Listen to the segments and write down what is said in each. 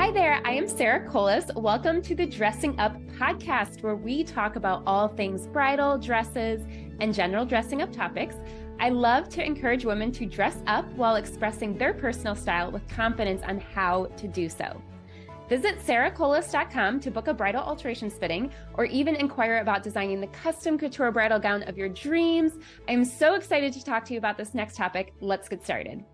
Hi there, I am Sarah Colas. Welcome to the Dressing Up podcast, where we talk about all things bridal, dresses, and general dressing up topics. I love to encourage women to dress up while expressing their personal style with confidence on how to do so. Visit sarahcolas.com to book a bridal alterations fitting or even inquire about designing the custom couture bridal gown of your dreams. I'm so excited to talk to you about this next topic. Let's get started.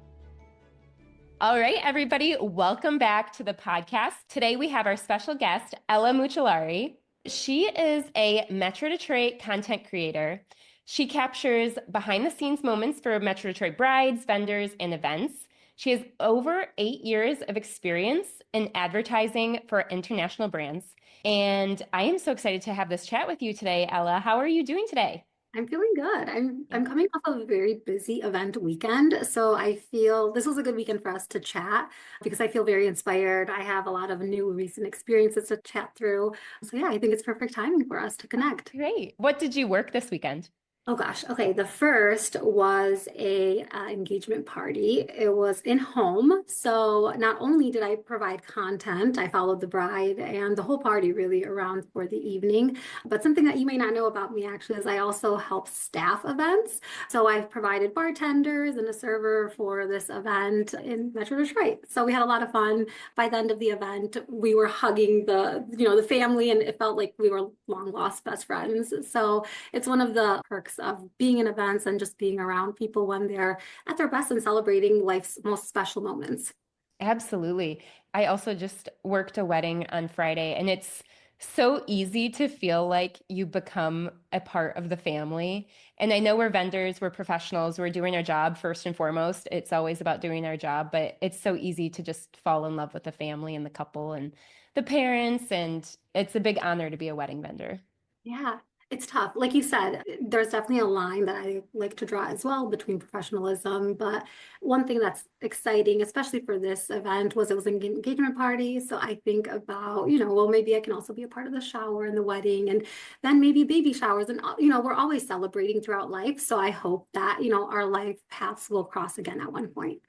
All right, everybody, welcome back to the podcast. Today we have our special guest, Ella Mucollari. She is a Metro Detroit content creator. She captures behind the scenes moments for Metro Detroit brides, vendors, and events. She has over 8 years of experience in advertising for international brands. And I am so excited to have this chat with you today, Ella. How are you doing today? I'm feeling good. I'm coming off of a very busy event weekend, so I feel this was a good weekend for us to chat because I feel very inspired. I have a lot of new recent experiences to chat through. So yeah, I think it's perfect timing for us to connect. Great. What did you work this weekend? Oh gosh. Okay. The first was a engagement party. It was in home. So not only did I provide content, I followed the bride and the whole party really around for the evening. But something that you may not know about me actually is I also help staff events. So I've provided bartenders and a server for this event in Metro Detroit. So we had a lot of fun. By the end of the event, we were hugging the family, and it felt like we were long lost best friends. So it's one of the perks of being in events and just being around people when they're at their best and celebrating life's most special moments. Absolutely. I also just worked a wedding on Friday, and it's so easy to feel like you become a part of the family. And I know we're vendors, we're professionals, we're doing our job first and foremost. It's always about doing our job, but it's so easy to just fall in love with the family and the couple and the parents. And it's a big honor to be a wedding vendor. Yeah, it's tough. Like you said, there's definitely a line that I like to draw as well between professionalism. But one thing that's exciting, especially for this event, was it was an engagement party. So I think about, well, maybe I can also be a part of the shower and the wedding, and then maybe baby showers. And, we're always celebrating throughout life. So I hope that, our life paths will cross again at one point.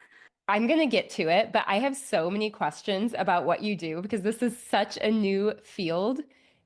I'm going to get to it, but I have so many questions about what you do because this is such a new field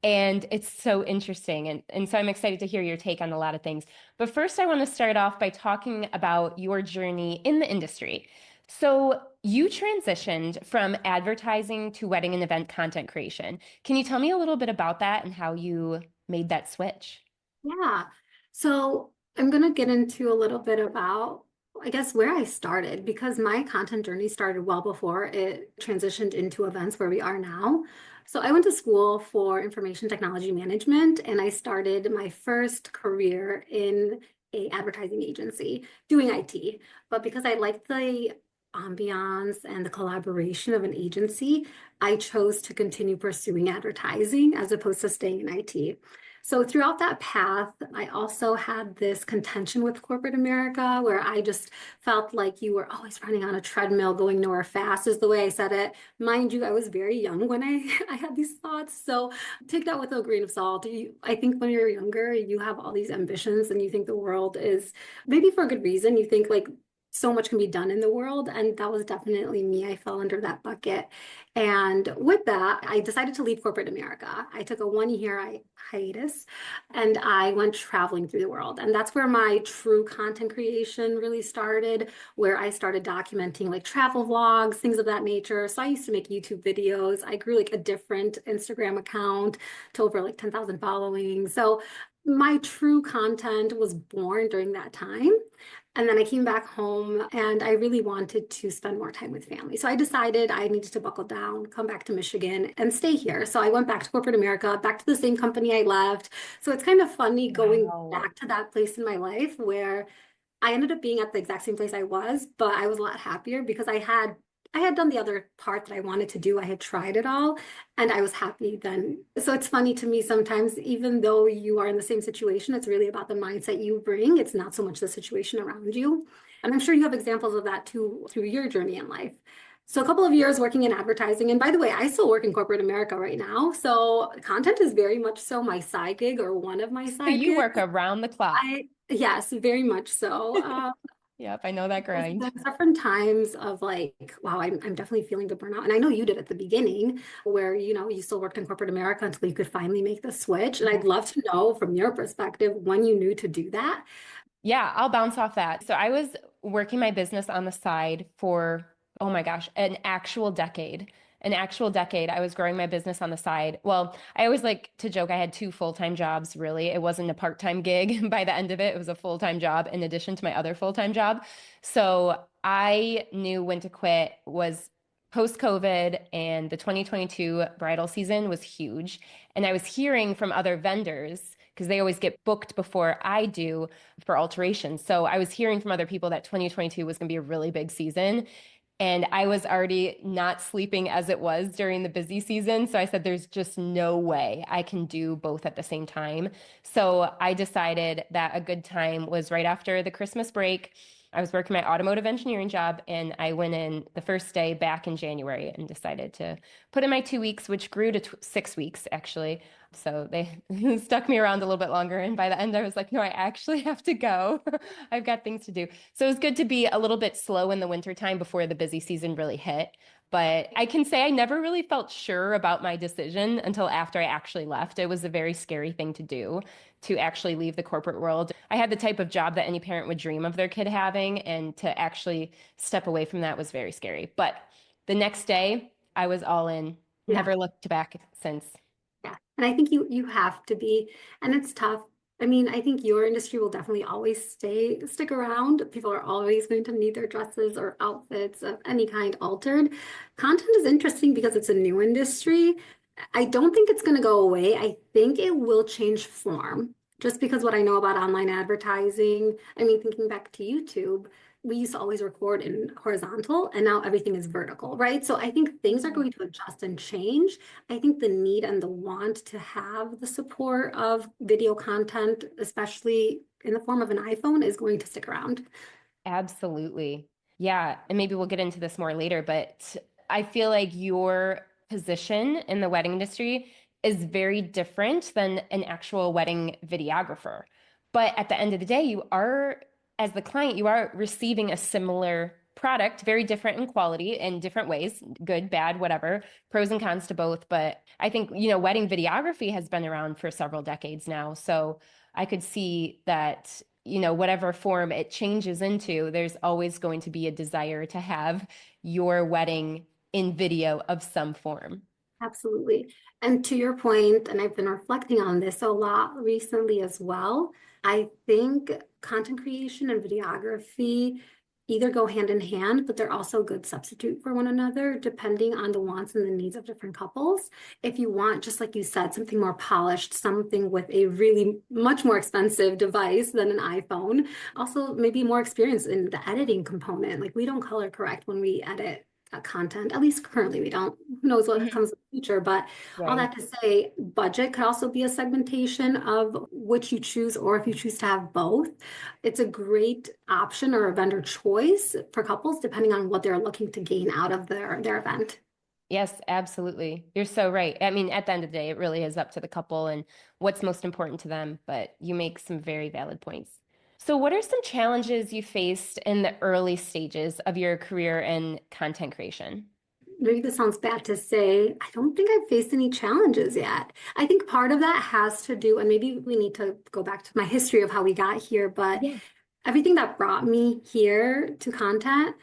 and it's so interesting. And so I'm excited to hear your take on a lot of things. But first, I want to start off by talking about your journey in the industry. So you transitioned from advertising to wedding and event content creation. Can you tell me a little bit about that and how you made that switch? Yeah. So I'm going to get into a little bit about, I guess, where I started because my content journey started well before it transitioned into events where we are now. So I went to school for information technology management and I started my first career in a advertising agency doing IT. But because I liked the ambiance and the collaboration of an agency, I chose to continue pursuing advertising as opposed to staying in IT. So throughout that path, I also had this contention with corporate America where I just felt like you were always running on a treadmill, going nowhere fast, is the way I said it. Mind you, I was very young when I had these thoughts. So take that with a grain of salt. I think when you're younger, you have all these ambitions and you think the world is maybe for a good reason. You think like so much can be done in the world. And that was definitely me. I fell under that bucket. And with that, I decided to leave corporate America. I took a 1 year hiatus and I went traveling through the world. And that's where my true content creation really started, where I started documenting like travel vlogs, things of that nature. So I used to make YouTube videos. I grew like a different Instagram account to over like 10,000 following. So my true content was born during that time. And then I came back home and I really wanted to spend more time with family. So I decided I needed to buckle down, come back to Michigan and stay here. So I went back to corporate America, back to the same company I left. So it's kind of funny going Wow. back to that place in my life where I ended up being at the exact same place I was, but I was a lot happier because I had done the other part that I wanted to do. I had tried it all and I was happy then. So it's funny to me sometimes, even though you are in the same situation, it's really about the mindset you bring. It's not so much the situation around you. And I'm sure you have examples of that too through your journey in life. So a couple of years working in advertising. And by the way, I still work in corporate America right now. So content is very much so my side gig or one of my So side you gigs. work around the clock. Yes, very much so. Yep, I know that grind. There's different times of like, wow, I'm definitely feeling the burnout. And I know you did at the beginning where, you still worked in corporate America until you could finally make the switch. And I'd love to know from your perspective when you knew to do that. Yeah, I'll bounce off that. So I was working my business on the side for, oh my gosh, an actual decade. An actual decade. I was growing my business on the side. Well, I always like to joke I had two full-time jobs, really. It wasn't a part-time gig by the end of it. It was a full-time job in addition to my other full-time job. So I knew when to quit was post-COVID, and the 2022 bridal season was huge. And I was hearing from other vendors because they always get booked before I do for alterations. So I was hearing from other people that 2022 was going to be a really big season. And I was already not sleeping as it was during the busy season. So I said, there's just no way I can do both at the same time. So I decided that a good time was right after the Christmas break. I was working my automotive engineering job, and I went in the first day back in January and decided to put in my 2 weeks, which grew to 6 weeks actually. So they stuck me around a little bit longer. And by the end, I was like, no, I actually have to go. I've got things to do. So it was good to be a little bit slow in the wintertime before the busy season really hit. But I can say I never really felt sure about my decision until after I actually left. It was a very scary thing to do, to actually leave the corporate world. I had the type of job that any parent would dream of their kid having, and to actually step away from that was very scary. But the next day, I was all in, Yeah. never looked back since. Yeah. And I think you have to be, and it's tough. I mean, I think your industry will definitely always stick around. People are always going to need their dresses or outfits of any kind altered. Content is interesting because it's a new industry. I don't think it's going to go away. I think it will change form. Just because what I know about online advertising, I mean, thinking back to YouTube, we used to always record in horizontal and now everything is vertical, right? So I think things are going to adjust and change. I think the need and the want to have the support of video content, especially in the form of an iPhone, is going to stick around. Absolutely. Yeah. And maybe we'll get into this more later, but I feel like your position in the wedding industry is very different than an actual wedding videographer. But at the end of the day, you are, as the client, you are receiving a similar product, very different in quality in different ways, good, bad, whatever, pros and cons to both. But I think, wedding videography has been around for several decades now. So I could see that whatever form it changes into, there's always going to be a desire to have your wedding in video of some form. Absolutely. And to your point, and I've been reflecting on this a lot recently as well, I think content creation and videography either go hand in hand, but they're also a good substitute for one another, depending on the wants and the needs of different couples. If you want, just like you said, something more polished, something with a really much more expensive device than an iPhone, also maybe more experience in the editing component. Like we don't color correct when we edit content. At least currently we don't. Who knows what Mhm. comes in the future? But all Right. that to say, budget could also be a segmentation of which you choose, or if you choose to have both. It's a great option or a vendor choice for couples, depending on what they're looking to gain out of their event. Yes, absolutely. You're so right. I mean, at the end of the day, it really is up to the couple and what's most important to them, but you make some very valid points. So, what are some challenges you faced in the early stages of your career in content creation? Maybe this sounds bad to say, I don't think I've faced any challenges yet. I think part of that has to do, and maybe we need to go back to my history of how we got here, but Yeah. everything that brought me here to content,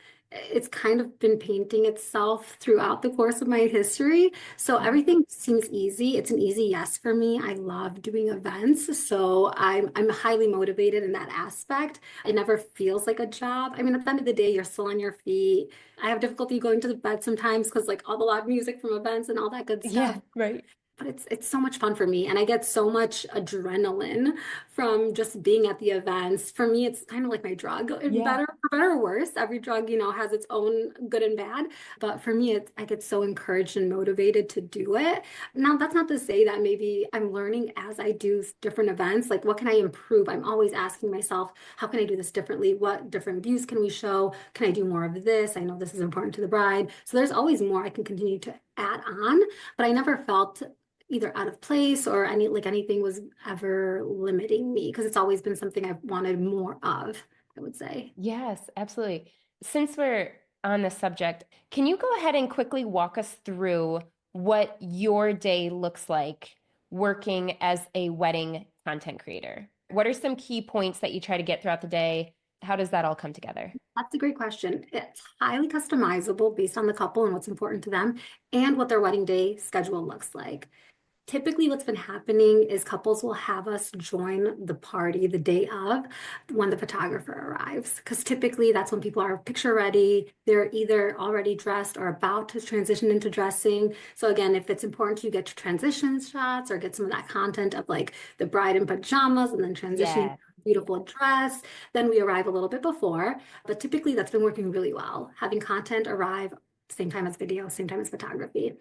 it's kind of been painting itself throughout the course of my history. So everything seems easy. It's an easy yes for me. I love doing events. So I'm highly motivated in that aspect. It never feels like a job. I mean, at the end of the day, you're still on your feet. I have difficulty going to the bed sometimes because like all the loud music from events and all that good stuff, Yeah, right. but it's so much fun for me and I get so much adrenaline from just being at the events. For me, it's kind of like my drug. Yeah. For better or worse, every drug, has its own good and bad. But for me, I get so encouraged and motivated to do it. Now, that's not to say that maybe I'm learning as I do different events, like what can I improve? I'm always asking myself, how can I do this differently? What different views can we show? Can I do more of this? I know this is important to the bride. So there's always more I can continue to add on, but I never felt either out of place or anything was ever limiting me because it's always been something I've wanted more of. I would say. Yes, absolutely. Since we're on the subject, can you go ahead and quickly walk us through what your day looks like working as a wedding content creator? What are some key points that you try to get throughout the day? How does that all come together? That's a great question. It's highly customizable based on the couple and what's important to them and what their wedding day schedule looks like. Typically, what's been happening is couples will have us join the party the day of when the photographer arrives. Because typically, that's when people are picture ready. They're either already dressed or about to transition into dressing. So, again, if it's important to you get to transition shots or get some of that content of like the bride in pajamas and then transitioning Yeah. to a beautiful dress, then we arrive a little bit before. But typically, that's been working really well. Having content arrive same time as video, same time as photography.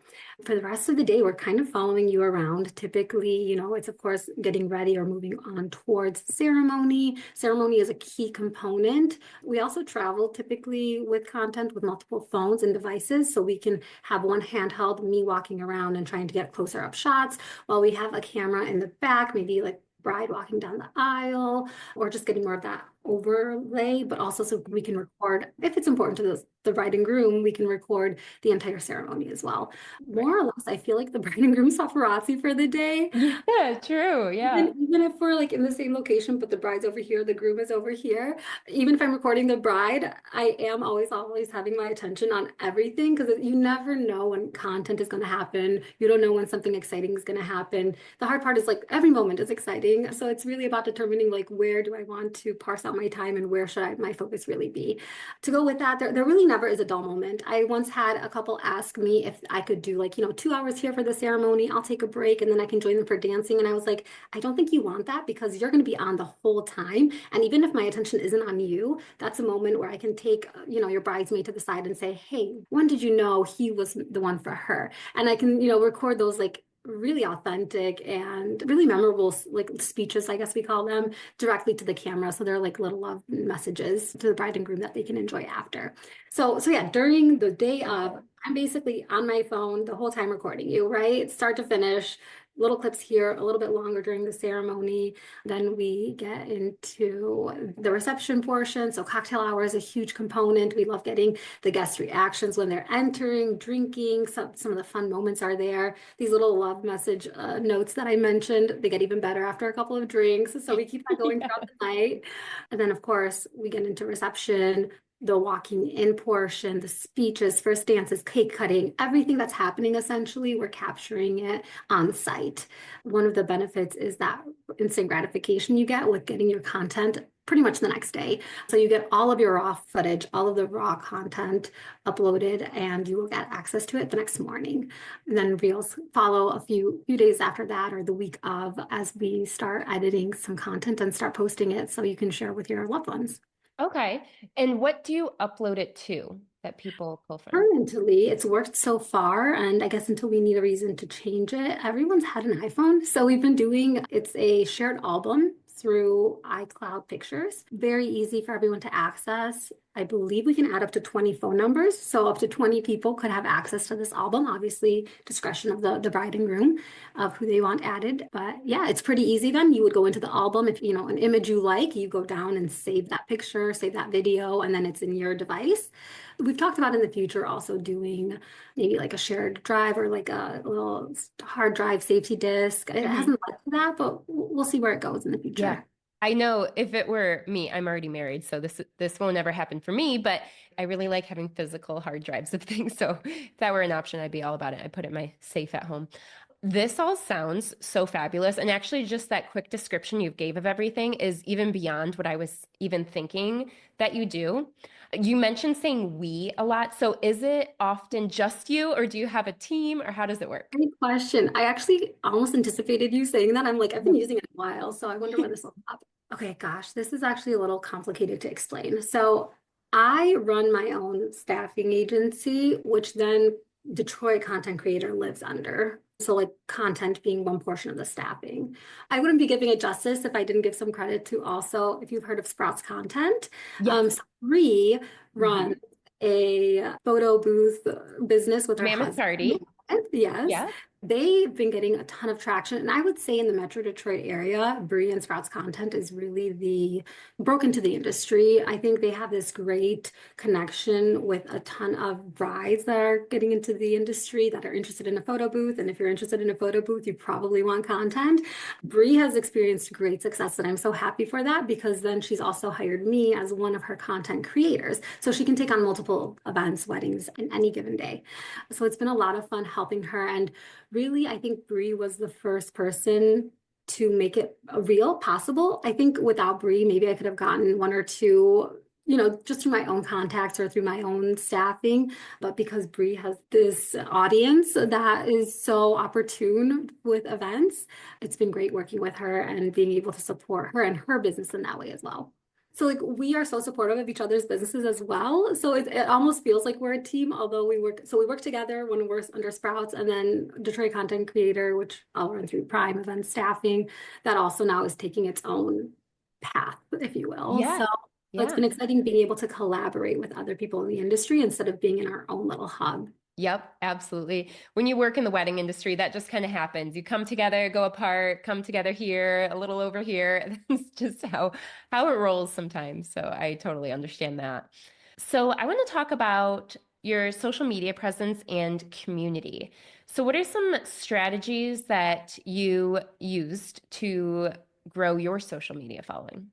For the rest of the day, we're kind of following you around. Typically, it's of course getting ready or moving on towards ceremony. Ceremony is a key component. We also travel typically with content with multiple phones and devices. So we can have one handheld, me walking around and trying to get closer up shots while we have a camera in the back, maybe like bride walking down the aisle or just getting more of that overlay, but also so we can record, if it's important to the bride and groom, we can record the entire ceremony as well. More or less, I feel like the bride and groom's paparazzi for the day. Yeah, true. Yeah. Even if we're like in the same location, but the bride's over here, the groom is over here. Even if I'm recording the bride, I am always having my attention on everything because you never know when content is going to happen. You don't know when something exciting is going to happen. The hard part is like every moment is exciting. So it's really about determining like where do I want to parse out my time and where should my focus really be. To go with that, there really never is a dull moment. I once had a couple ask me if I could do like, 2 hours here for the ceremony. I'll take a break and then I can join them for dancing. And I was like, I don't think you want that because you're going to be on the whole time. And even if my attention isn't on you, that's a moment where I can take, your bridesmaid to the side and say, hey, when did you know he was the one for her? And I can, record those like really authentic and really memorable like speeches, I guess we call them, directly to the camera. So they're like little love messages to the bride and groom that they can enjoy after. So yeah, during the day of, I'm basically on my phone the whole time recording you, right? Start to finish, little clips here, a little bit longer during the ceremony. Then we get into the reception portion. So cocktail hour is a huge component. We love getting the guest reactions when they're entering, drinking. Some of the fun moments are there. These little love message notes that I mentioned, they get even better after a couple of drinks. So we keep that going Yeah. throughout the night. And then, of course, we get into reception, the walking in portion, the speeches, first dances, cake cutting, everything that's happening, essentially, we're capturing it on site. One of the benefits is that instant gratification you get with getting your content pretty much the next day. So you get all of your raw footage, all of the raw content uploaded, and you will get access to it the next morning. And then reels follow a few days after that or the week of as we start editing some content and start posting it so you can share with your loved ones. Okay. And what do you upload it to that people pull from? Currently, it's worked so far, and I guess until we need a reason to change it, everyone's had an iPhone. So we've been doing it's a shared album through iCloud Pictures. Very easy for everyone to access. I believe we can add up to 20 phone numbers. So up to 20 people could have access to this album. Obviously, discretion of the bride and groom of who they want added. But yeah, it's pretty easy then. You would go into the album. If an image you like, you go down and save that picture, save that video, and then it's in your device. We've talked about in the future also doing maybe like a shared drive or like a little hard drive safety disk. It hasn't led to that, but we'll see where it goes in the Yeah. future. I know if it were me, I'm already married, so this won't ever happen for me, but I really like having physical hard drives of things. So if that were an option, I'd be all about it. I put it in my safe at home. This all sounds so fabulous. And actually, just that quick description you gave of everything is even beyond what I was even thinking that you do. You mentioned saying we a lot. So is it often just you, or do you have a team, or how does it work? Great question. I actually almost anticipated you saying that. I'm like, I've been using it a while, so I wonder where this will pop. Okay, gosh, this is actually a little complicated to explain. So I run my own staffing agency, which then Detroit content creator lives under. So like content being one portion of the staffing. I wouldn't be giving it justice if I didn't give some credit to also, if you've heard of Sprouts Content, Yes. so Bree Mhm. runs a photo booth business with her Mammoth husband. Party. Yes. Yeah. They've been getting a ton of traction. And I would say in the Metro Detroit area, Brie and Sprout's content is really the broke into the industry. I think they have this great connection with a ton of brides that are getting into the industry that are interested in a photo booth. And if you're interested in a photo booth, you probably want content. Brie has experienced great success, and I'm so happy for that because then she's also hired me as one of her content creators. So she can take on multiple events, weddings in any given day. So it's been a lot of fun helping her. And really, I think Brie was the first person to make it a real possible. I think without Brie, maybe I could have gotten one or two, just through my own contacts or through my own staffing. But because Brie has this audience that is so opportune with events, it's been great working with her and being able to support her and her business in that way as well. So like we are so supportive of each other's businesses as well. So it almost feels like we're a team, although we work together when we're under Sprouts, and then Detroit Content Creator, which I'll run through Prime Event Staffing, that also now is taking its own path, if you will. Yeah. So it's Yeah. been exciting being able to collaborate with other people in the industry instead of being in our own little hub. Yep, absolutely. When you work in the wedding industry, that just kind of happens. You come together, go apart, come together here, a little over here. It's just how it rolls sometimes. So I totally understand that. So I want to talk about your social media presence and community. So what are some strategies that you used to grow your social media following?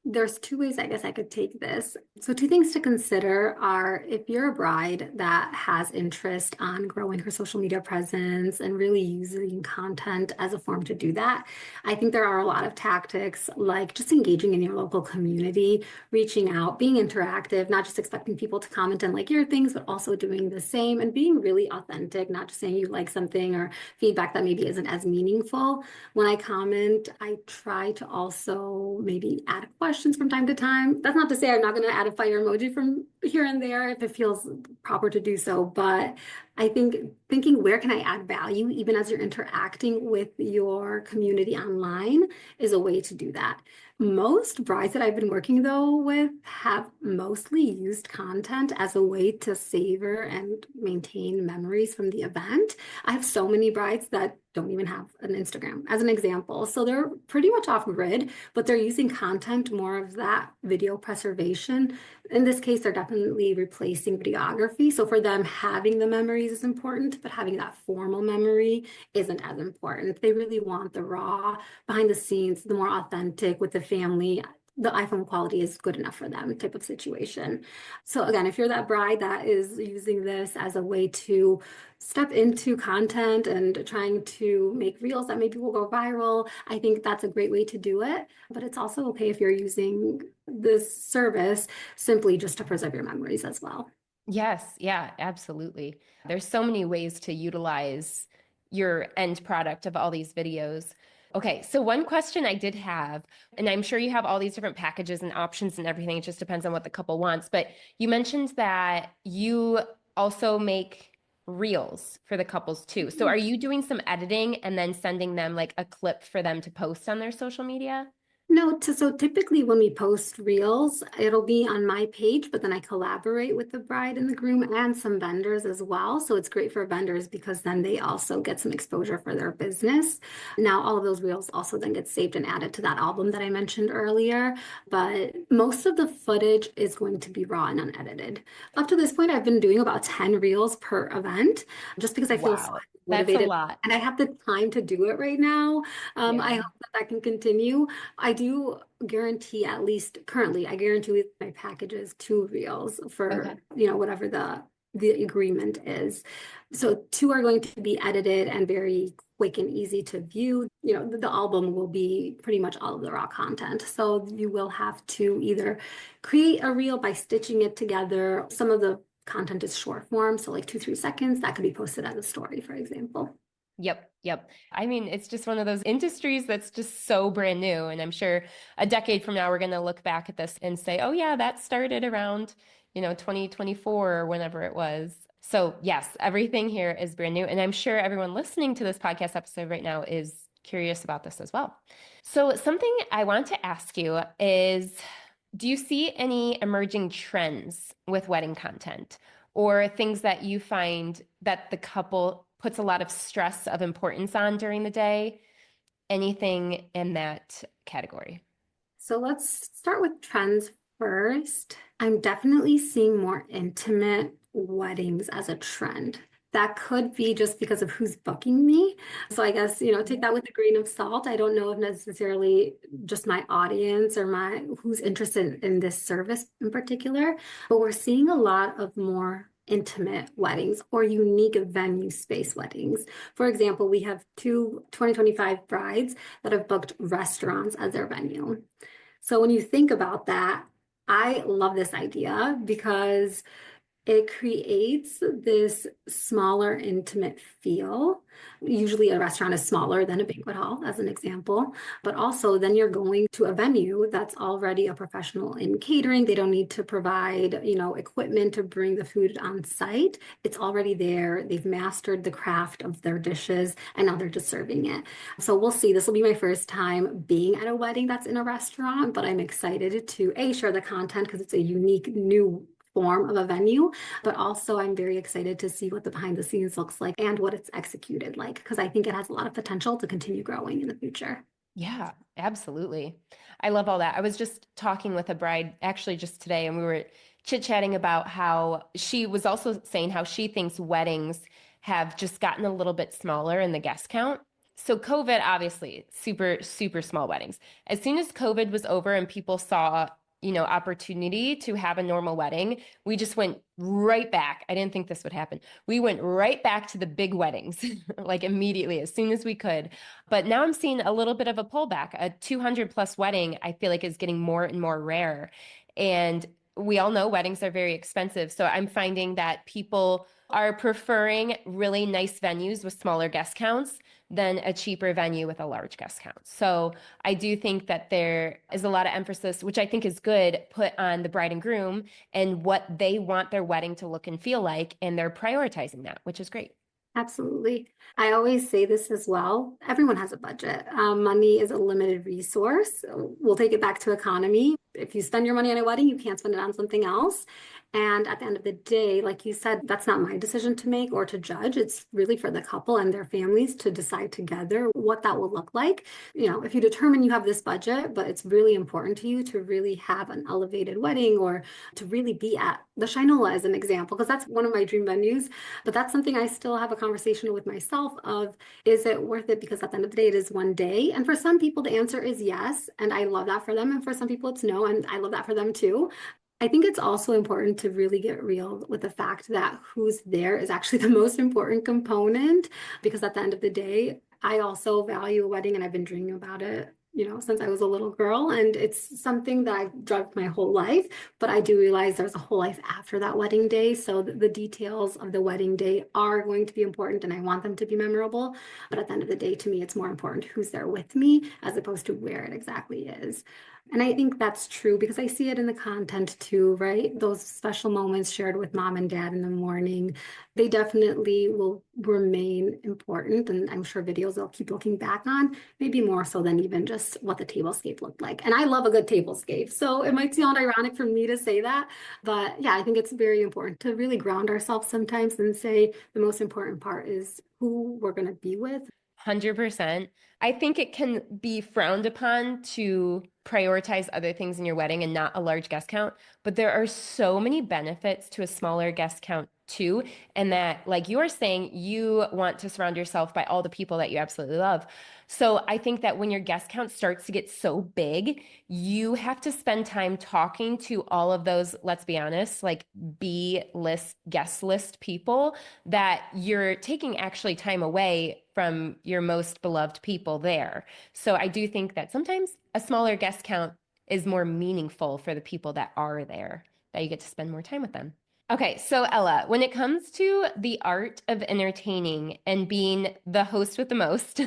There's two ways I guess I could take this. So two things to consider are if you're a bride that has interest on growing her social media presence and really using content as a form to do that, I think there are a lot of tactics like just engaging in your local community, reaching out, being interactive, not just expecting people to comment and like your things, but also doing the same and being really authentic, not just saying you like something or feedback that maybe isn't as meaningful. When I comment, I try to also maybe add questions from time to time. That's not to say I'm not going to add a fire emoji from here and there if it feels proper to do so, but I think thinking where can I add value even as you're interacting with your community online is a way to do that. Most brides that I've been working though with have mostly used content as a way to savor and maintain memories from the event. I have so many brides that don't even have an Instagram as an example. So they're pretty much off grid, but they're using content more of that video preservation. In this case, they're definitely replacing videography. So for them, having the memories is important, but having that formal memory isn't as important. They really want the raw, behind the scenes, the more authentic with the family. The iPhone quality is good enough for them type of situation. So again, if you're that bride that is using this as a way to step into content and trying to make reels that maybe will go viral, I think that's a great way to do it. But it's also okay if you're using this service simply just to preserve your memories as well. Yes, yeah, absolutely. There's so many ways to utilize your end product of all these videos. Okay, so one question I did have, and I'm sure you have all these different packages and options and everything, it just depends on what the couple wants, but you mentioned that you also make reels for the couples too. So are you doing some editing and then sending them like a clip for them to post on their social media? No, so typically when we post reels, it'll be on my page, but then I collaborate with the bride and the groom and some vendors as well. So it's great for vendors because then they also get some exposure for their business. Now, all of those reels also then get saved and added to that album that I mentioned earlier. But most of the footage is going to be raw and unedited. Up to this point, I've been doing about 10 reels per event just because I feel so Wow, that's a motivated lot. and I have the time to do it right now. I Yeah. hope that that can continue. I do guarantee at least currently, I guarantee with my packages 2 reels for, Okay. whatever the agreement is. So 2 are going to be edited and very quick and easy to view. The album will be pretty much all of the raw content. So you will have to either create a reel by stitching it together. Some of the content is short form, so like 2, 3 seconds, that could be posted as a story, for example. Yep, yep. I mean, it's just one of those industries that's just so brand new. And I'm sure a decade from now, we're going to look back at this and say, oh, yeah, that started around, 2024 or whenever it was. So, yes, everything here is brand new. And I'm sure everyone listening to this podcast episode right now is curious about this as well. So, something I want to ask you is, do you see any emerging trends with wedding content or things that you find that the couple puts a lot of stress of importance on during the day. Anything in that category? So let's start with trends first. I'm definitely seeing more intimate weddings as a trend. That could be just because of who's booking me. So I guess, take that with a grain of salt. I don't know if necessarily just my audience or my who's interested in this service in particular, but we're seeing a lot of more intimate weddings or unique venue space weddings. For example, we have two 2025 brides that have booked restaurants as their venue. So when you think about that, I love this idea because it creates this smaller, intimate feel. Usually, a restaurant is smaller than a banquet hall, as an example. But also, then you're going to a venue that's already a professional in catering. They don't need to provide, equipment to bring the food on site. It's already there. They've mastered the craft of their dishes, and now they're just serving it. So we'll see. This will be my first time being at a wedding that's in a restaurant, but I'm excited to share the content because it's a unique new form of a venue, but also I'm very excited to see what the behind the scenes looks like and what it's executed like, because I think it has a lot of potential to continue growing in the future. Yeah, absolutely. I love all that. I was just talking with a bride actually just today, and we were chit-chatting about how she was also saying how she thinks weddings have just gotten a little bit smaller in the guest count. So COVID, obviously, super, super small weddings. As soon as COVID was over and people saw, opportunity to have a normal wedding, we just went right back. I didn't think this would happen. We went right back to the big weddings, like immediately, as soon as we could. But now I'm seeing a little bit of a pullback. A 200 plus wedding, I feel like, is getting more and more rare. And we all know weddings are very expensive. So I'm finding that people are preferring really nice venues with smaller guest counts than a cheaper venue with a large guest count. So I do think that there is a lot of emphasis, which I think is good, put on the bride and groom and what they want their wedding to look and feel like. And they're prioritizing that, which is great. Absolutely. I always say this as well. Everyone has a budget. Money is a limited resource. We'll take it back to economy. If you spend your money on a wedding, you can't spend it on something else. And at the end of the day, like you said, that's not my decision to make or to judge. It's really for the couple and their families to decide together what that will look like. If you determine you have this budget, but it's really important to you to really have an elevated wedding or to really be at the Shinola as an example, because that's one of my dream venues. But that's something I still have a conversation with myself of, is it worth it? Because at the end of the day, it is one day. And for some people, the answer is yes. And I love that for them. And for some people, it's no. And I love that for them too. I think it's also important to really get real with the fact that who's there is actually the most important component, because at the end of the day, I also value a wedding and I've been dreaming about it, since I was a little girl. And it's something that I've dreamt my whole life, but I do realize there's a whole life after that wedding day. So the details of the wedding day are going to be important and I want them to be memorable. But at the end of the day, to me, it's more important who's there with me as opposed to where it exactly is. And I think that's true because I see it in the content too, right? Those special moments shared with mom and dad in the morning, they definitely will remain important. And I'm sure videos they'll keep looking back on, maybe more so than even just what the tablescape looked like. And I love a good tablescape. So it might sound ironic for me to say that, but yeah, I think it's very important to really ground ourselves sometimes and say the most important part is who we're going to be with. 100%. I think it can be frowned upon to prioritize other things in your wedding and not a large guest count, but there are so many benefits to a smaller guest count too. And that, like you were saying, you want to surround yourself by all the people that you absolutely love. So I think that when your guest count starts to get so big, you have to spend time talking to all of those, let's be honest, like B list, guest list people that you're taking actually time away from your most beloved people there. So I do think that sometimes a smaller guest count is more meaningful for the people that are there, that you get to spend more time with them. Okay, so Ella, when it comes to the art of entertaining and being the host with the most,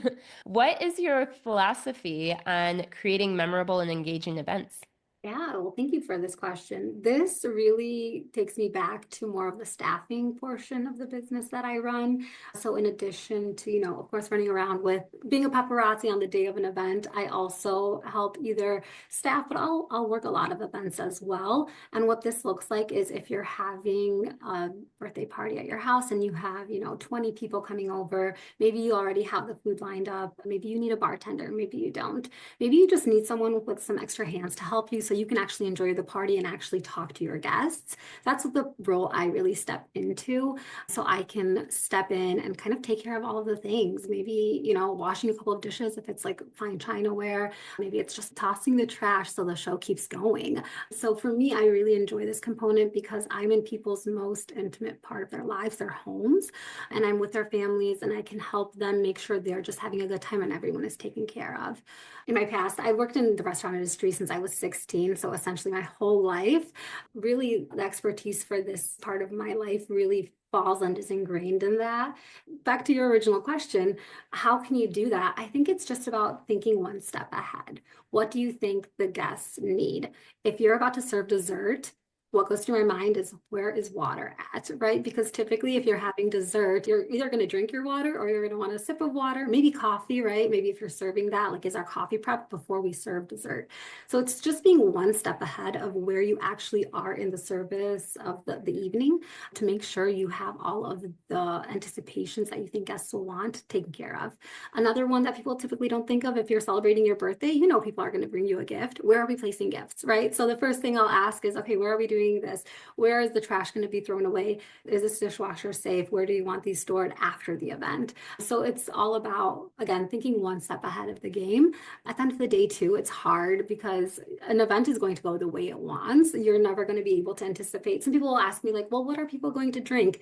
what is your philosophy on creating memorable and engaging events? Yeah, well, thank you for this question. This really takes me back to more of the staffing portion of the business that I run. So in addition to, of course, running around with being a paparazzi on the day of an event, I also help either staff, but I'll work a lot of events as well. And what this looks like is if you're having a birthday party at your house and you have, 20 people coming over, maybe you already have the food lined up, maybe you need a bartender, maybe you don't. Maybe you just need someone with some extra hands to help you so you can actually enjoy the party and actually talk to your guests. That's the role I really step into. So I can step in and kind of take care of all of the things. Maybe, washing a couple of dishes if it's like fine chinaware. Maybe it's just tossing the trash so the show keeps going. So for me, I really enjoy this component because I'm in people's most intimate part of their lives, their homes, and I'm with their families and I can help them make sure they're just having a good time and everyone is taken care of. In my past, I worked in the restaurant industry since I was 16, so essentially my whole life. Really, the expertise for this part of my life really falls and is ingrained in that. Back to your original question, how can you do that? I think it's just about thinking one step ahead. What do you think the guests need? If you're about to serve dessert, what goes through my mind is where is water at, right? Because typically, if you're having dessert, you're either going to drink your water or you're going to want a sip of water, maybe coffee, right? Maybe if you're serving that, like is our coffee prep before we serve dessert? So it's just being one step ahead of where you actually are in the service of the evening to make sure you have all of the anticipations that you think guests will want taken care of. Another one that people typically don't think of if you're celebrating your birthday, people are going to bring you a gift. Where are we placing gifts, right? So the first thing I'll ask is, okay, where are we doing this? Where is the trash going to be thrown away? Is this dishwasher safe? Where do you want these stored after the event? So it's all about, again, thinking one step ahead of the game. At the end of the day, too, it's hard because an event is going to go the way it wants. You're never going to be able to anticipate. Some people will ask me, like, well, what are people going to drink?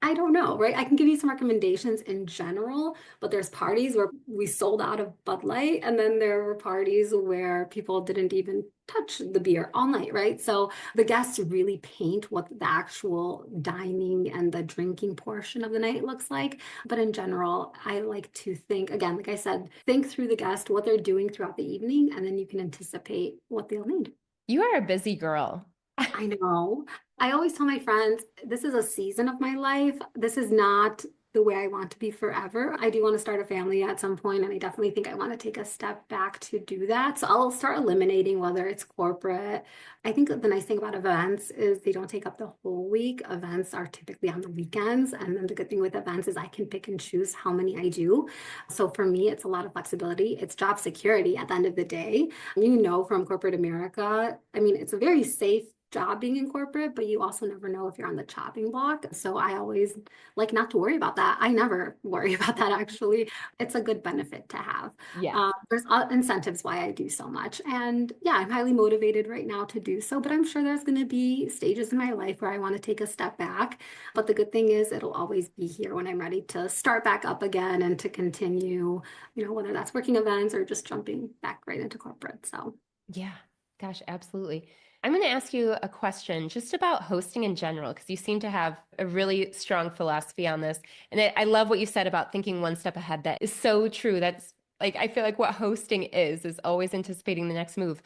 I don't know, right? I can give you some recommendations in general, but there's parties where we sold out of Bud Light, and then there were parties where people didn't even touch the beer all night, right? So the guests really paint what the actual dining and the drinking portion of the night looks like. But in general, I like to think, again, like I said, think through the guest, what they're doing throughout the evening, and then you can anticipate what they'll need. You are a busy girl. I know. I always tell my friends, this is a season of my life. This is not the way I want to be forever. I do want to start a family at some point, and I definitely think I want to take a step back to do that. So I'll start eliminating whether it's corporate. I think the nice thing about events is they don't take up the whole week. Events are typically on the weekends. And then the good thing with events is I can pick and choose how many I do. So for me, it's a lot of flexibility. It's job security at the end of the day. From corporate America, I mean, it's a very safe job being in corporate, but you also never know if you're on the chopping block. So I always like not to worry about that. I never worry about that, actually. It's a good benefit to have. Yeah. There's incentives why I do so much. And yeah, I'm highly motivated right now to do so, but I'm sure there's going to be stages in my life where I want to take a step back. But the good thing is it'll always be here when I'm ready to start back up again and to continue, whether that's working events or just jumping back right into corporate. So Yeah. Gosh, absolutely. I'm going to ask you a question just about hosting in general, because you seem to have a really strong philosophy on this. And I love what you said about thinking one step ahead. That is so true. That's like, I feel like what hosting is always anticipating the next move.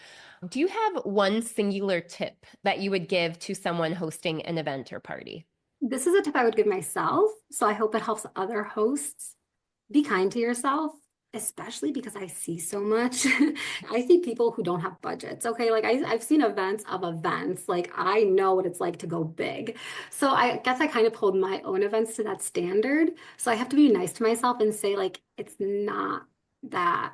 Do you have one singular tip that you would give to someone hosting an event or party? this is a tip I would give myself. So I hope it helps other hosts. Be kind to yourself, especially because I see so much. I see people who don't have budgets. Okay. Like I've seen events of events. Like I know what it's like to go big. So I guess I kind of hold my own events to that standard. So I have to be nice to myself and say, like, it's not that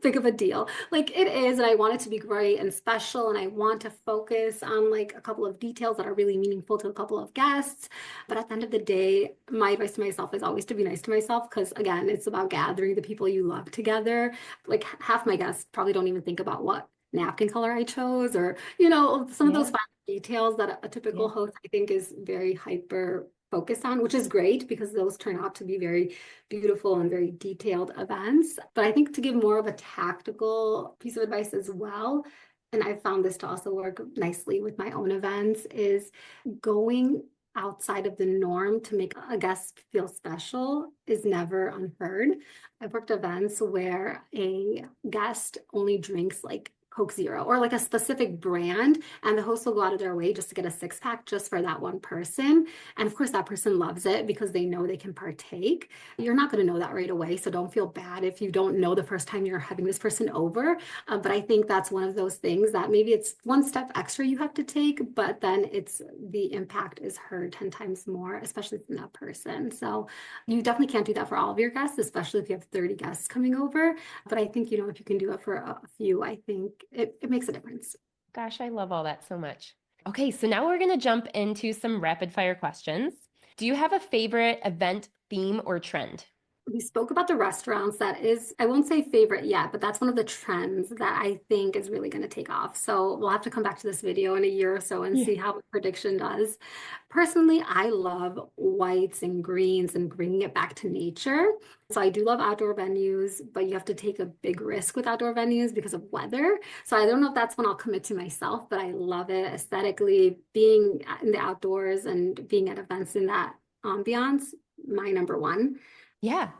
big of a deal. Like it is, and I want it to be great and special, and I want to focus on like a couple of details that are really meaningful to a couple of guests. But at the end of the day, my advice to myself is always to be nice to myself because, again, it's about gathering the people you love together. Like half my guests probably don't even think about what napkin color I chose or, some of those Yeah. fine details that a typical Yeah. host, I think, is very hyper focused on, which is great because those turn out to be very beautiful and very detailed events. But I think to give more of a tactical piece of advice as well, and I've found this to also work nicely with my own events, is going outside of the norm to make a guest feel special is never unheard. I've worked events where a guest only drinks like Coke Zero or like a specific brand, and the host will go out of their way just to get a six pack just for that one person. And of course, that person loves it because they know they can partake. You're not going to know that right away, so don't feel bad if you don't know the first time you're having this person over. But I think that's one of those things that maybe it's one step extra you have to take, but then it's the impact is heard 10 times more, especially from that person. So you definitely can't do that for all of your guests, especially if you have 30 guests coming over. But I think, if you can do it for a few, I think it makes a difference. Gosh, I love all that so much. Okay, so now we're going to jump into some rapid fire questions. Do you have a favorite event, theme, or trend? We spoke about the restaurants. That is, I won't say favorite yet, but that's one of the trends that I think is really going to take off. So we'll have to come back to this video in a year or so and Yeah. see how the prediction does. Personally, I love whites and greens and bringing it back to nature. So I do love outdoor venues, but you have to take a big risk with outdoor venues because of weather. So I don't know if that's one I'll commit to myself, but I love it aesthetically, being in the outdoors and being at events in that ambiance, my number one. Yeah.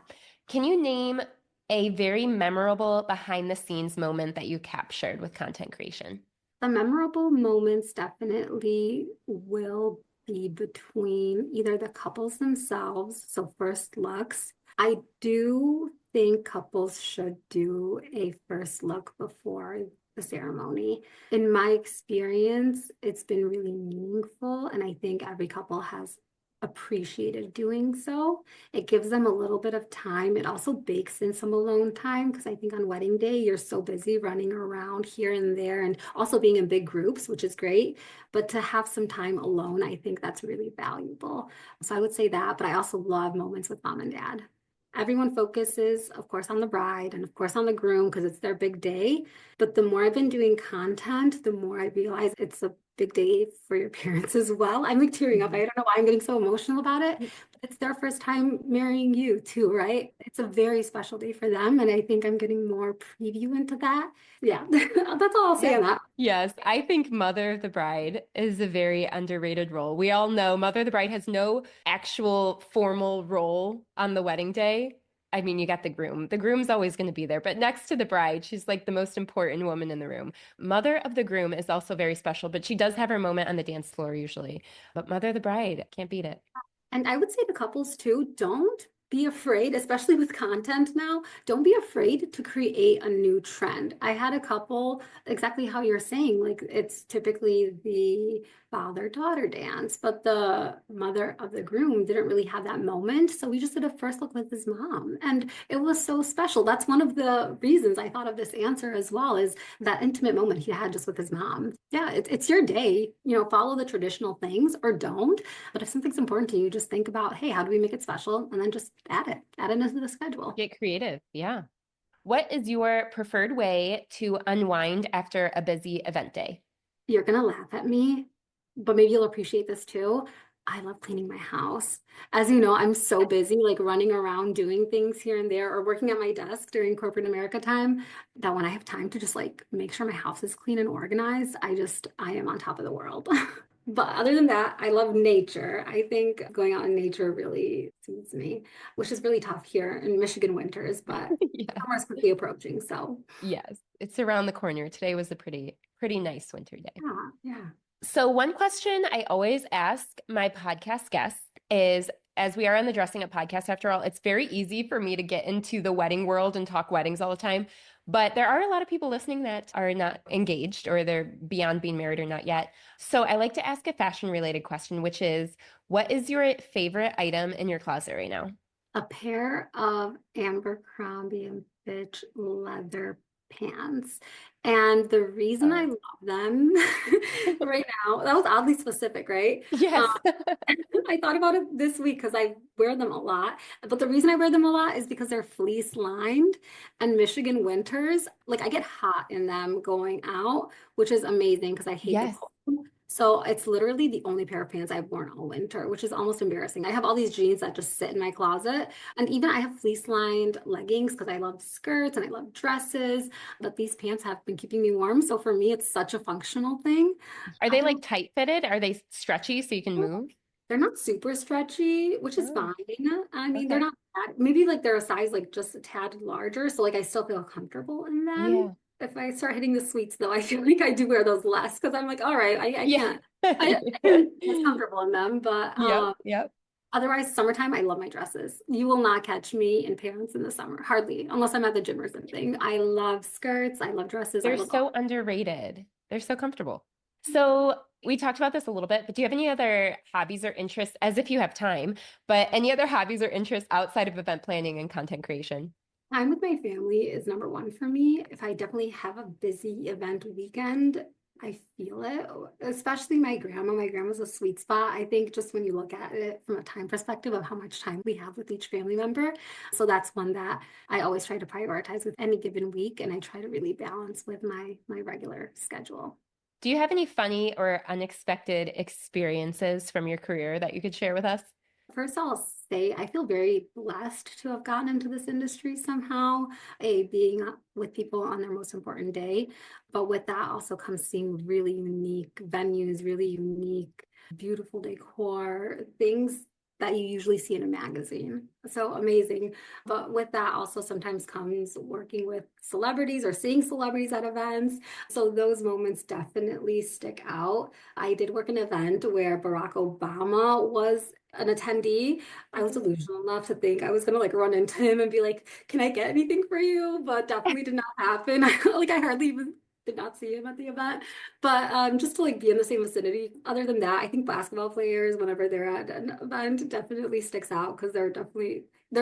Can you name a very memorable behind the scenes moment that you captured with content creation? The memorable moments definitely will be between either the couples themselves, so first looks. I do think couples should do a first look before the ceremony. In my experience, it's been really meaningful, and I think every couple has appreciated doing so. It gives them a little bit of time. It also bakes in some alone time because I think on wedding day, you're so busy running around here and there and also being in big groups, which is great. But to have some time alone, I think that's really valuable. So I would say that, but I also love moments with mom and dad. Everyone focuses, of course, on the bride and, of course, on the groom because it's their big day. But the more I've been doing content, the more I realize it's a big day for your parents as well. I'm like tearing up. I don't know why I'm getting so emotional about it, but it's their first time marrying you too, right? It's a very special day for them. And I think I'm getting more preview into that. Yeah, that's all I'll say Yeah. on that. Yes, I think Mother of the Bride is a very underrated role. We all know Mother of the Bride has no actual formal role on the wedding day. I mean, you got the groom. The groom's always going to be there, but next to the bride, she's like the most important woman in the room. Mother of the groom is also very special, but she does have her moment on the dance floor usually. But Mother of the Bride, can't beat it. And I would say the couples too, don't be afraid, especially with content now, don't be afraid to create a new trend. I had a couple, exactly how you're saying, like it's typically the father-daughter dance, but the mother of the groom didn't really have that moment. So we just did a first look with his mom. And it was so special. That's one of the reasons I thought of this answer as well, is that intimate moment he had just with his mom. Yeah, it's your day, follow the traditional things or don't. But if something's important to you, just think about, hey, how do we make it special? And then just add it into the schedule. Get creative. Yeah. What is your preferred way to unwind after a busy event day? You're going to laugh at me, but maybe you'll appreciate this too. I love cleaning my house. As you know, I'm so busy, like running around doing things here and there or working at my desk during corporate America time, that when I have time to just like make sure my house is clean and organized, I am on top of the world. But other than that, I love nature. I think going out in nature really suits me, which is really tough here in Michigan winters, but Yeah. summer's quickly approaching. So Yes, it's around the corner. Today was a pretty nice winter day. yeah, yeah. So one question I always ask my podcast guests is, as we are on the Dressing Up podcast, after all, it's very easy for me to get into the wedding world and talk weddings all the time. But there are a lot of people listening that are not engaged or they're beyond being married or not yet. So I like to ask a fashion related question, which is, what is your favorite item in your closet right now? A pair of Abercrombie and Fitch leather pants. And the reason I Oh. love them right now, that was oddly specific, right? Yes. I thought about it this week because I wear them a lot. But the reason I wear them a lot is because they're fleece lined and Michigan winters, like I get hot in them going out, which is amazing because I hate the Yes. cold. So it's literally the only pair of pants I've worn all winter, which is almost embarrassing. I have all these jeans that just sit in my closet. And even I have fleece lined leggings because I love skirts and I love dresses. But these pants have been keeping me warm. So for me, it's such a functional thing. Are I they don't like tight fitted? Are they stretchy so you can move? They're not super stretchy, which is Oh, fine. I mean, they're okay. not bad. Maybe like they're a size like just a tad larger. So like I still feel comfortable in them. Yeah. if I start hitting the sweets though, I feel like I do wear those less because I'm like, all right, I Yeah. can't. I can't be as comfortable in them, but Yep. Yep. otherwise, summertime, I love my dresses. You will not catch me in pants in the summer, hardly, unless I'm at the gym or something. I love skirts. I love dresses. I They're love all. so underrated. They're so comfortable. So we talked about this a little bit, but do you have any other hobbies or interests, as if you have time, but any other hobbies or interests outside of event planning and content creation? Time with my family is number one for me. If I definitely have a busy event weekend, I feel it, especially my grandma. My grandma's a sweet spot. I think just when you look at it from a time perspective of how much time we have with each family member. So that's one that I always try to prioritize with any given week, and I try to really balance with my regular schedule. Do you have any funny or unexpected experiences from your career that you could share with us? First, I'll say I feel very blessed to have gotten into this industry somehow, being with people on their most important day. But with that also comes seeing really unique venues, really unique, beautiful decor, things that you usually see in a magazine. So amazing. But with that also sometimes comes working with celebrities or seeing celebrities at events. So those moments definitely stick out. I did work an event where Barack Obama was an attendee. I was delusional enough to think I was gonna like run into him and be like, "Can I get anything for you?" But definitely did not happen. Like I hardly even did not see him at the event. But just to like be in the same vicinity. Other than that, I think basketball players, whenever they're at an event, definitely sticks out because they're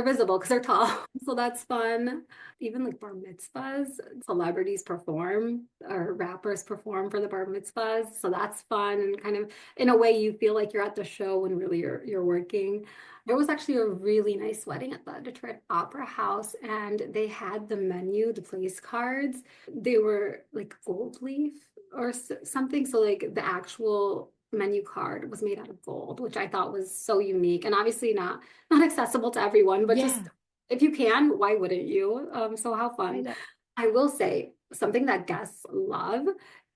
visible because they're tall. So that's fun. Even like bar mitzvahs, celebrities perform or rappers perform for the bar mitzvahs. So that's fun and kind of in a way you feel like you're at the show when really you're working. There was actually a really nice wedding at the Detroit Opera House, and they had the menu, the place cards. They were like gold leaf or something. So like the actual menu card was made out of gold, which I thought was so unique and obviously not accessible to everyone, but just Yeah, if you can, why wouldn't you? So how I fun. know. I will say something that guests love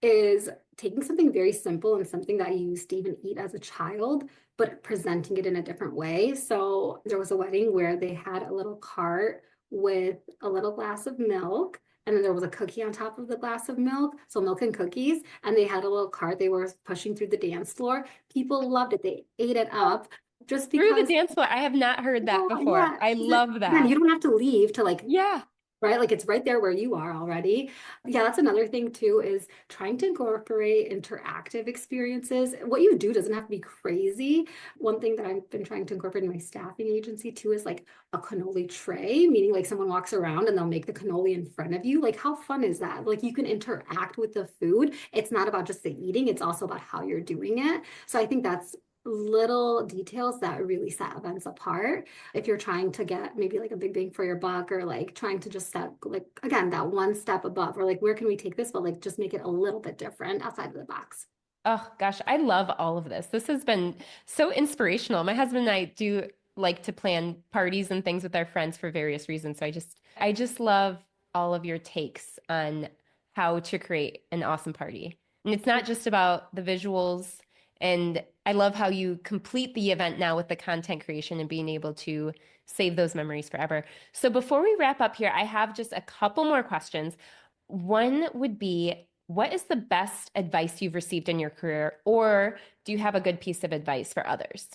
is taking something very simple and something that you used to even eat as a child, but presenting it in a different way. So there was a wedding where they had a little cart with a little glass of milk. And then there was a cookie on top of the glass of milk. So milk and cookies. And they had a little cart they were pushing through the dance floor. People loved it. They ate it up just Through the because, dance floor. I have not heard that oh, before. yeah. I 'Cause love again, that. you don't have to leave to like Yeah. right? Like it's right there where you are already. Yeah, that's another thing too, is trying to incorporate interactive experiences. What you do doesn't have to be crazy. One thing that I've been trying to incorporate in my staffing agency too is like a cannoli tray, meaning like someone walks around and they'll make the cannoli in front of you. Like how fun is that? Like you can interact with the food. It's not about just the eating, it's also about how you're doing it. So I think that's little details that really set events apart if you're trying to get maybe like a big bang for your buck or like trying to just step like again that one step above or like where can we take this but like just make it a little bit different outside of the box. Oh gosh, I love all of this. This has been so inspirational. My husband and I do like to plan parties and things with our friends for various reasons. So I just love all of your takes on how to create an awesome party. And it's not just about the visuals. And I love how you complete the event now with the content creation and being able to save those memories forever. So before we wrap up here, I have just a couple more questions. One would be, what is the best advice you've received in your career, or do you have a good piece of advice for others?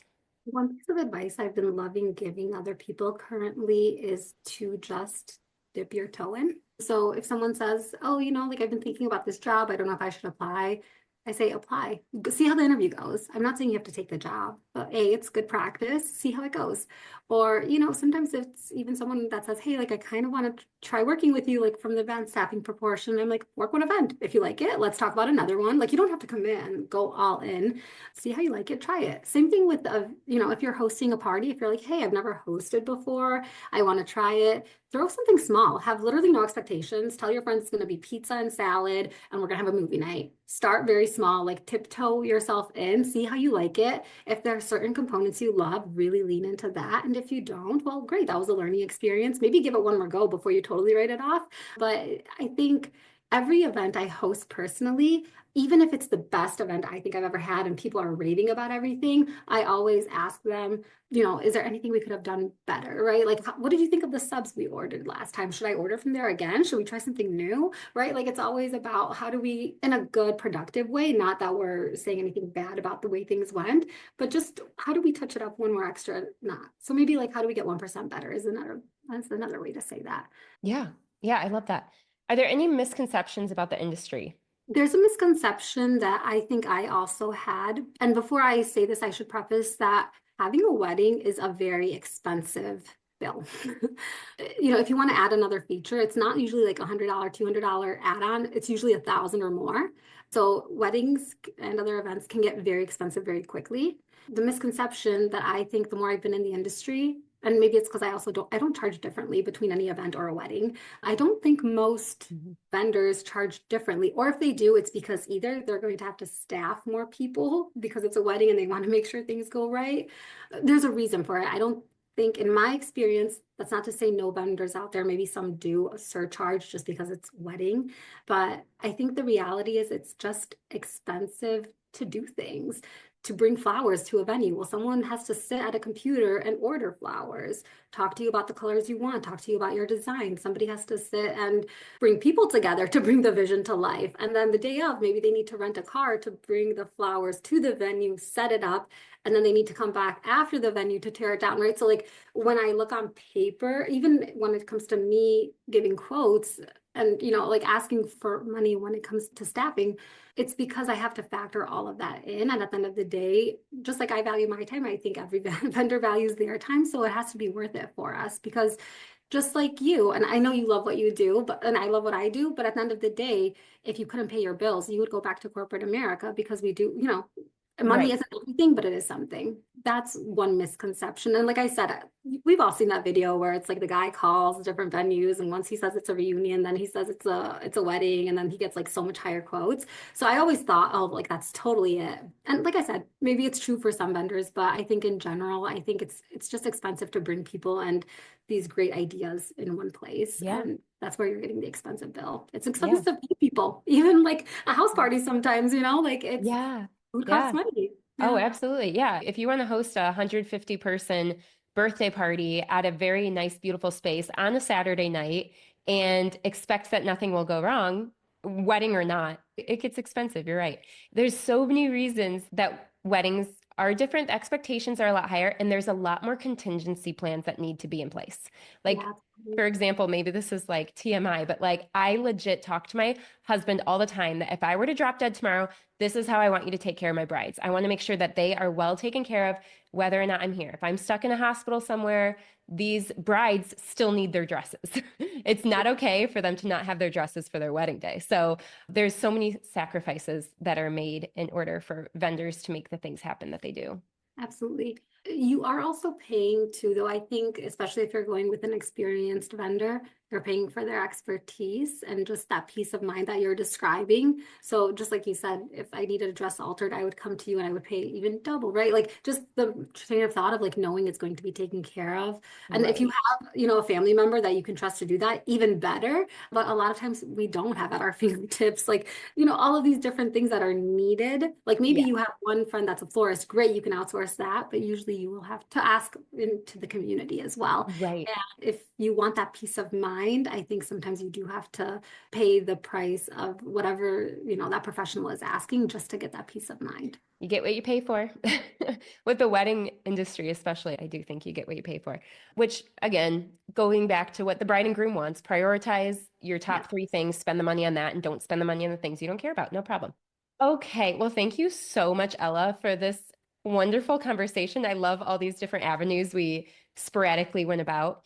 One piece of advice I've been loving giving other people currently is to just dip your toe in. So if someone says, oh, like I've been thinking about this job, I don't know if I should apply. I say apply. See how the interview goes. I'm not saying you have to take the job, but it's good practice. See how it goes. Or, sometimes it's even someone that says, hey, like I kind of want to try working with you, like from the event staffing proportion. I'm like, work one event. If you like it, let's talk about another one. Like you don't have to come in, go all in. See how you like it, try it. Same thing with, if you're hosting a party, if you're like, hey, I've never hosted before, I want to try it, throw something small, have literally no expectations. Tell your friends it's going to be pizza and salad, and we're going to have a movie night. Start very small, like tiptoe yourself in, see how you like it. If there are certain components you love, really lean into that. And if you don't, well, great, that was a learning experience. Maybe give it one more go before you totally write it off. But I think every event I host personally, even if it's the best event I think I've ever had and people are raving about everything, I always ask them, is there anything we could have done better, right? Like, what did you think of the subs we ordered last time? Should I order from there again? Should we try something new, right? Like, it's always about how do we, in a good, productive way, not that we're saying anything bad about the way things went, but just how do we touch it up when we're extra not? So maybe like, how do we get 1% better that's another way to say that. Yeah. Yeah, I love that. Are there any misconceptions about the industry? There's a misconception that I think I also had. And before I say this, I should preface that having a wedding is a very expensive bill. If you want to add another feature, it's not usually like $100, $200 add-on. It's usually 1,000 or more. So weddings and other events can get very expensive very quickly. The misconception that I think the more I've been in the industry, and maybe it's because I don't charge differently between any event or a wedding. I don't think most vendors charge differently, or if they do, it's because either they're going to have to staff more people because it's a wedding and they want to make sure things go right. There's a reason for it. I don't think, in my experience, that's not to say no vendors out there, maybe some do a surcharge just because it's wedding, but I think the reality is it's just expensive to do things. To bring flowers to a venue, well, someone has to sit at a computer and order flowers, talk to you about the colors you want, talk to you about your design. Somebody has to sit and bring people together to bring the vision to life. And then the day of, maybe they need to rent a car to bring the flowers to the venue, set it up, and then they need to come back after the venue to tear it down, right? So like when I look on paper, even when it comes to me giving quotes and, like asking for money when it comes to staffing, it's because I have to factor all of that in. And at the end of the day, just like I value my time, I think every vendor values their time. So it has to be worth it for us because just like you, and I know you love what you do, and I love what I do, but at the end of the day, if you couldn't pay your bills, you would go back to corporate America because we do, money Right. isn't everything, but it is something. That's one misconception. And like I said, we've all seen that video where it's like the guy calls different venues, and once he says it's a reunion, then he says it's a wedding, and then he gets like so much higher quotes. So I always thought, oh, like that's totally it. And like I said, maybe it's true for some vendors, but I think in general, I think it's just expensive to bring people and these great ideas in one place. Yeah. And that's where you're getting the expensive bill. It's Yeah. expensive to pay people, even like a house party sometimes, like it's Yeah. food costs Yeah. money. Oh, Yeah. absolutely. Yeah. If you want to host a 150 person birthday party at a very nice, beautiful space on a Saturday night and expect that nothing will go wrong, wedding or not, it gets expensive. You're right. There's so many reasons that weddings are different. The expectations are a lot higher, and there's a lot more contingency plans that need to be in place. Like, Yeah. for example, maybe this is like TMI, but like I legit talk to my husband all the time that if I were to drop dead tomorrow, this is how I want you to take care of my brides. I want to make sure that they are well taken care of, whether or not I'm here. If I'm stuck in a hospital somewhere, these brides still need their dresses. It's not okay for them to not have their dresses for their wedding day. So there's so many sacrifices that are made in order for vendors to make the things happen that they do. Absolutely. You are also paying too, though, I think, especially if you're going with an experienced vendor, you're paying for their expertise and just that peace of mind that you're describing. So just like you said, if I needed a dress altered, I would come to you and I would pay even double, right? Like just the train of thought of like knowing it's going to be taken care of. And if you Right. have, a family member that you can trust to do that, even better. But a lot of times we don't have at our fingertips, like, all of these different things that are needed. Like maybe Yeah. you have one friend that's a florist, great, you can outsource that, but usually you will have to ask into the community as well. Right. And if you want that peace of mind, I think sometimes you do have to pay the price of whatever, that professional is asking just to get that peace of mind. You get what you pay for. With the wedding industry, especially, I do think you get what you pay for, which again, going back to what the bride and groom wants, prioritize your Yeah. top three things, spend the money on that, and don't spend the money on the things you don't care about. No problem. Okay. Well, thank you so much, Ella, for this wonderful conversation. I love all these different avenues we sporadically went about.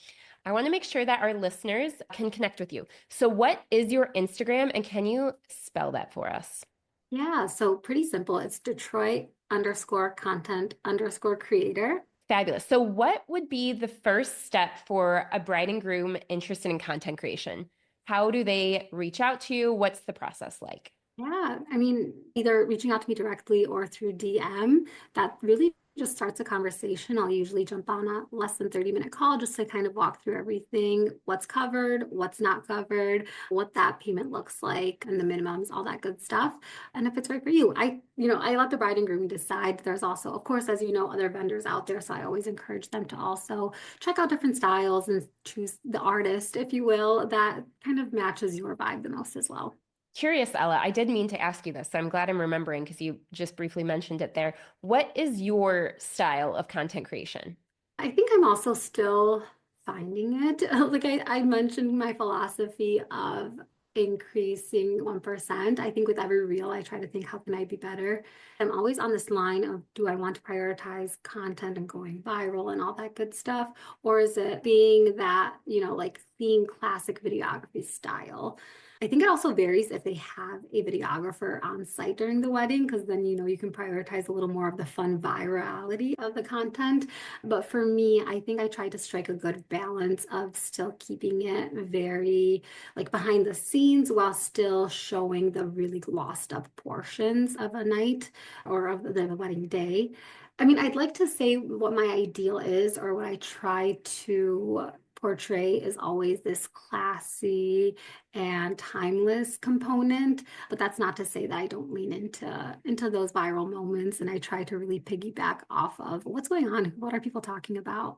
I want to make sure that our listeners can connect with you. So, what is your Instagram, and can you spell that for us? Yeah. So pretty simple. It's Detroit_content_creator. Fabulous. So, what would be the first step for a bride and groom interested in content creation? How do they reach out to you? What's the process like? Yeah, I mean, either reaching out to me directly or through DM, that really just starts a conversation. I'll usually jump on a less than 30-minute call just to kind of walk through everything, what's covered, what's not covered, what that payment looks like, and the minimums, all that good stuff. And if it's right for you, I let the bride and groom decide. There's also, of course, as you know, other vendors out there. So I always encourage them to also check out different styles and choose the artist, if you will, that kind of matches your vibe the most as well. Curious, Ella, I did mean to ask you this, so I'm glad I'm remembering because you just briefly mentioned it there. What is your style of content creation? I think I'm also still finding it. Like I mentioned my philosophy of increasing 1%. I think with every reel, I try to think, how can I be better? I'm always on this line of, do I want to prioritize content and going viral and all that good stuff? Or is it being that, like seeing classic videography style? I think it also varies if they have a videographer on site during the wedding, because then, you can prioritize a little more of the fun virality of the content. But for me, I think I try to strike a good balance of still keeping it very like behind the scenes while still showing the really glossed up portions of a night or of the wedding day. I mean, I'd like to say what my ideal is, or what I try to portray is always this classy and timeless component, but that's not to say that I don't lean into those viral moments, and I try to really piggyback off of what's going on, what are people talking about,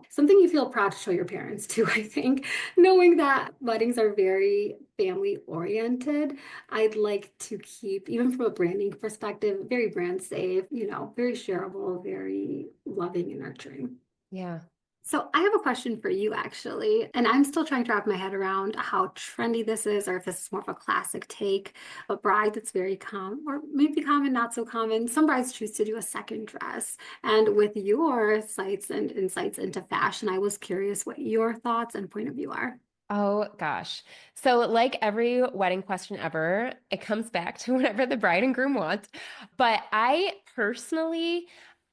something you feel proud to show your parents too. I think knowing that weddings are very family oriented, I'd like to keep, even from a branding perspective, very brand safe, very shareable, very loving and nurturing. Yeah. So I have a question for you actually, and I'm still trying to wrap my head around how trendy this is, or if this is more of a classic take. A bride that's very common, or maybe common, not so common. Some brides choose to do a second dress. And with your sights and insights into fashion, I was curious what your thoughts and point of view are. Oh gosh. So, like every wedding question ever, it comes back to whatever the bride and groom want. But I personally,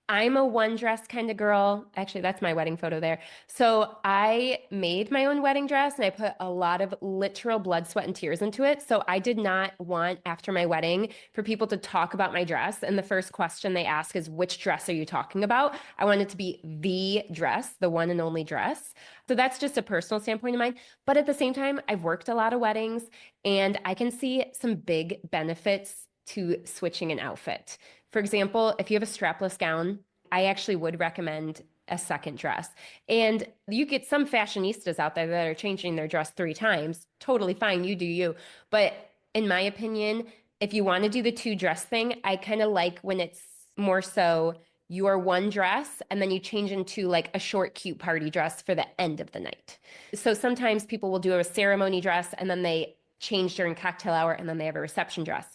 I'm a one dress kind of girl. Actually, that's my wedding photo there. So I made my own wedding dress and I put a lot of literal blood, sweat, and tears into it. So I did not want after my wedding for people to talk about my dress. And the first question they ask is, which dress are you talking about? I want it to be the dress, the one and only dress. So that's just a personal standpoint of mine. But at the same time, I've worked a lot of weddings and I can see some big benefits to switching an outfit. For example, if you have a strapless gown, I actually would recommend a second dress. And you get some fashionistas out there that are changing their dress 3 times. Totally fine, you do you. But in my opinion, if you want to do the two dress thing, I kind of like when it's more so your one dress and then you change into like a short, cute party dress for the end of the night. So sometimes people will do a ceremony dress and then they change during cocktail hour and then they have a reception dress.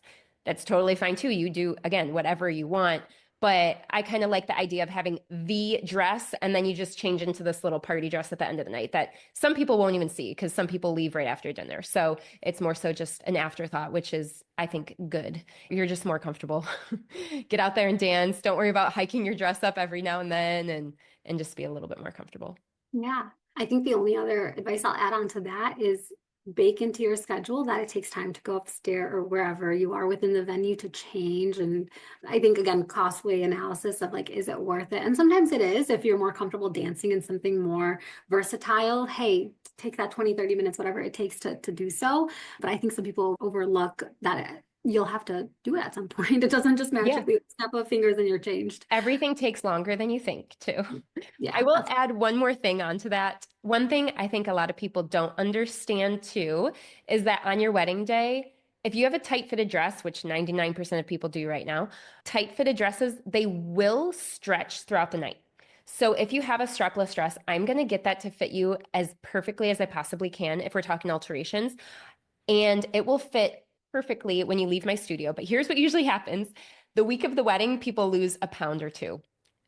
That's totally fine too. You do, again, whatever you want. But I kind of like the idea of having the dress and then you just change into this little party dress at the end of the night that some people won't even see because some people leave right after dinner. So it's more so just an afterthought, which is, I think, good. You're just more comfortable. Get out there and dance. Don't worry about hiking your dress up every now and then and just be a little bit more comfortable. Yeah, I think the only other advice I'll add on to that is bake into your schedule that it takes time to go upstairs or wherever you are within the venue to change. And I think, again, costly analysis of like, is it worth it? And sometimes it is if you're more comfortable dancing in something more versatile. Hey, take that 20, 30 minutes, whatever it takes to do so. But I think some people overlook that you'll have to do it at some point. It doesn't just Yeah. magically snap of fingers and you're changed. Everything takes longer than you think, too. I Yeah, will add one more thing onto that. One thing I think a lot of people don't understand, too, is that on your wedding day, if you have a tight fitted dress, which 99% of people do right now, tight fitted dresses, they will stretch throughout the night. So if you have a strapless dress, I'm going to get that to fit you as perfectly as I possibly can if we're talking alterations. And it will fit perfectly when you leave my studio. But here's what usually happens. The week of the wedding, people lose a pound or two.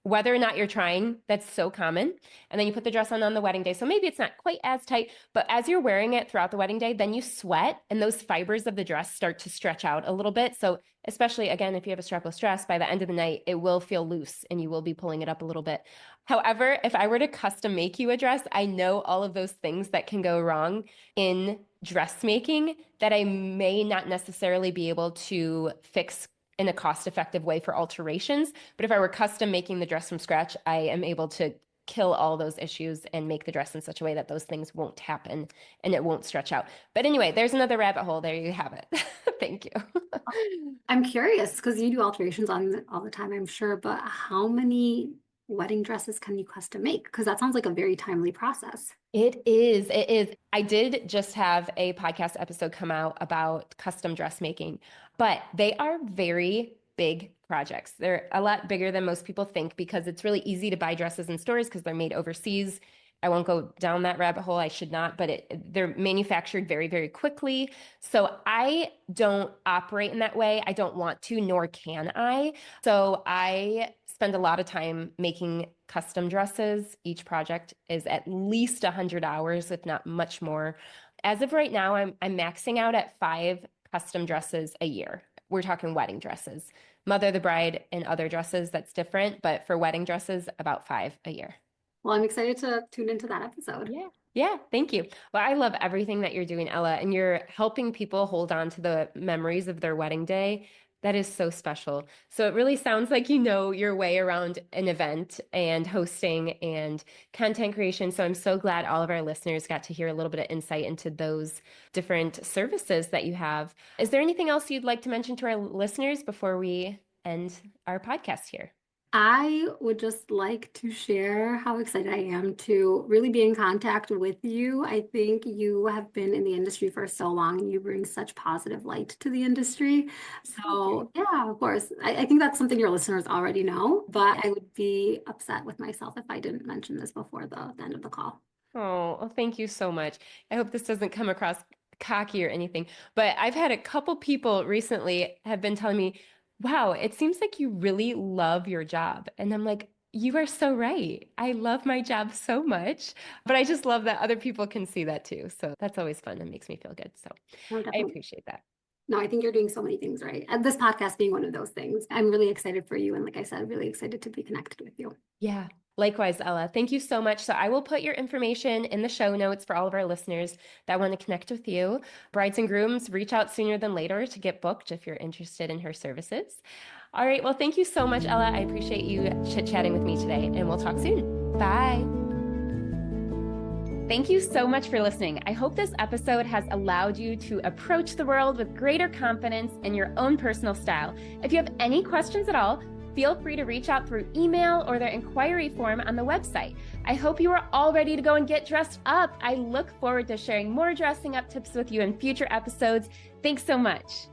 Whether or not you're trying, that's so common. And then you put the dress on the wedding day. So maybe it's not quite as tight, but as you're wearing it throughout the wedding day, then you sweat and those fibers of the dress start to stretch out a little bit. So especially again, if you have a strapless dress, by the end of the night, it will feel loose and you will be pulling it up a little bit. However, if I were to custom make you a dress, I know all of those things that can go wrong in dressmaking that I may not necessarily be able to fix in a cost-effective way for alterations. But if I were custom making the dress from scratch, I am able to kill all those issues and make the dress in such a way that those things won't happen and it won't stretch out. But anyway, there's another rabbit hole. There you have it. Thank you. I'm curious because you do alterations on all the time, I'm sure, but how many wedding dresses can you custom make? Because that sounds like a very timely process. It is. It is. I did just have a podcast episode come out about custom dressmaking, but they are very big projects. They're a lot bigger than most people think because it's really easy to buy dresses in stores because they're made overseas. I won't go down that rabbit hole. I should not, but they're manufactured very, very quickly. So I don't operate in that way. I don't want to, nor can I. So I spend a lot of time making custom dresses. Each project is at least 100 hours, if not much more. As of right now, I'm maxing out at 5 custom dresses a year. We're talking wedding dresses. Mother of the bride and other dresses, that's different. But for wedding dresses, about 5 a year. Well, I'm excited to tune into that episode. Yeah. Yeah. Thank you. Well, I love everything that you're doing, Ella, and you're helping people hold on to the memories of their wedding day. That is so special. So it really sounds like you know your way around an event and hosting and content creation. So I'm so glad all of our listeners got to hear a little bit of insight into those different services that you have. Is there anything else you'd like to mention to our listeners before we end our podcast here? I would just like to share how excited I am to really be in contact with you. I think you have been in the industry for so long and you bring such positive light to the industry. So, yeah, of course. I think that's something your listeners already know, but I would be upset with myself if I didn't mention this before the end of the call. Oh, well, thank you so much. I hope this doesn't come across cocky or anything, but I've had a couple people recently have been telling me, wow, it seems like you really love your job. And I'm like, you are so right. I love my job so much, but I just love that other people can see that too. So that's always fun and makes me feel good. So No, I definitely. appreciate that. No, I think you're doing so many things right. And this podcast being one of those things. I'm really excited for you. And like I said, really excited to be connected with you. Yeah. Likewise, Ella. Thank you so much. So I will put your information in the show notes for all of our listeners that want to connect with you. Brides and grooms, reach out sooner than later to get booked if you're interested in her services. All right. Well, thank you so much, Ella. I appreciate you chit-chatting with me today, and we'll talk soon. Bye. Thank you so much for listening. I hope this episode has allowed you to approach the world with greater confidence in your own personal style. If you have any questions at all, feel free to reach out through email or the inquiry form on the website. I hope you are all ready to go and get dressed up. I look forward to sharing more dressing up tips with you in future episodes. Thanks so much.